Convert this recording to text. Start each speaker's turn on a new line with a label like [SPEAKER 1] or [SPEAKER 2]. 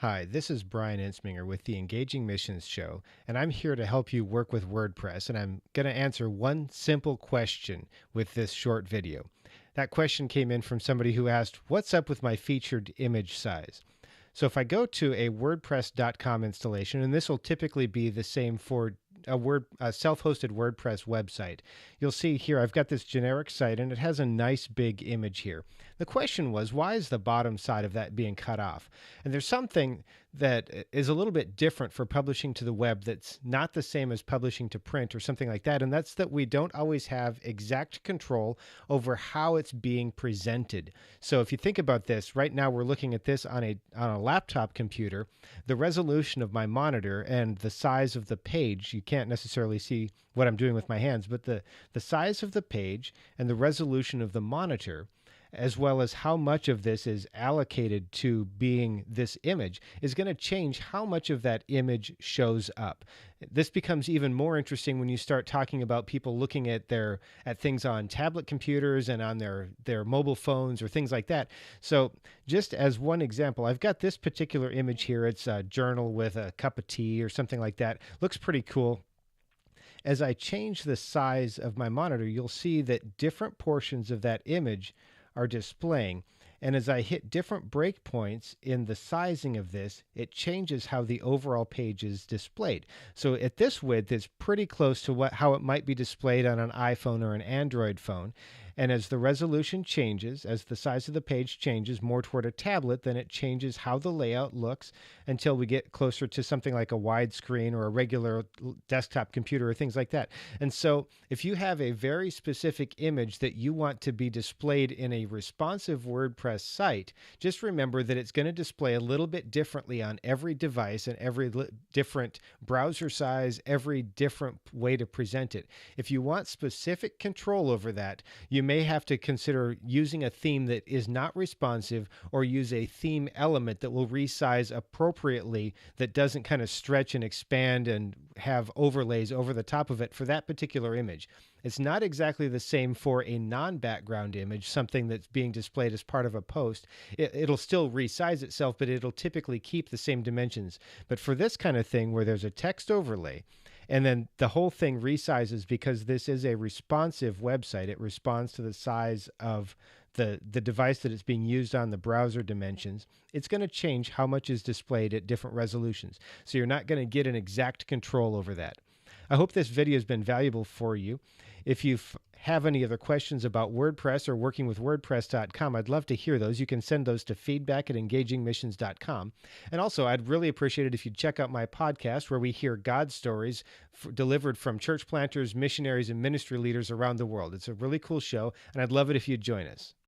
[SPEAKER 1] Hi, this is Brian Ensminger with the Engaging Missions Show, and I'm here to help you work with WordPress. And I'm going to answer one simple question with this short video. That question came in from somebody who asked, "What's up with my featured image size?" So if I go to a WordPress.com installation, and this will typically be the same for a self-hosted WordPress website, you'll see here I've got this generic site and it has a nice big image here. The question was, why is the bottom side of that being cut off? And there's something that is a little bit different for publishing to the web that's not the same as publishing to print or something like that. And that's that we don't always have exact control over how it's being presented. So if you think about this, right now we're looking at this on a laptop computer. The resolution of my monitor and the size of the page, you can't necessarily see what I'm doing with my hands, but the size of the page and the resolution of the monitor, as well as how much of this is allocated to being this image, is going to change how much of that image shows up. This becomes even more interesting when you start talking about people looking at things on tablet computers and on their mobile phones or things like that. So just as one example, I've got this particular image here. It's a journal with a cup of tea or something like that. Looks pretty cool. As I change the size of my monitor, you'll see that different portions of that image are displaying. And as I hit different breakpoints in the sizing of this, it changes how the overall page is displayed. So at this width, it's pretty close to how it might be displayed on an iPhone or an Android phone. And as the resolution changes, as the size of the page changes more toward a tablet, then it changes how the layout looks until we get closer to something like a widescreen or a regular desktop computer or things like that. And so if you have a very specific image that you want to be displayed in a responsive WordPress site, just remember that it's going to display a little bit differently on every device and every different browser size, every different way to present it. If you want specific control over that, you may have to consider using a theme that is not responsive, or use a theme element that will resize appropriately, that doesn't kind of stretch and expand and have overlays over the top of it for that particular image. It's not exactly the same for a non-background image, something that's being displayed as part of a post. It'll still resize itself, but it'll typically keep the same dimensions. But for this kind of thing where there's a text overlay, and then the whole thing resizes because this is a responsive website, it responds to the size of the device that it's being used on, the browser dimensions, it's going to change how much is displayed at different resolutions. So you're not going to get an exact control over that. I hope this video has been valuable for you. If you have any other questions about WordPress or working with WordPress.com, I'd love to hear those. You can send those to feedback@engagingmissions.com. And also, I'd really appreciate it if you'd check out my podcast where we hear God stories delivered from church planters, missionaries, and ministry leaders around the world. It's a really cool show, and I'd love it if you'd join us.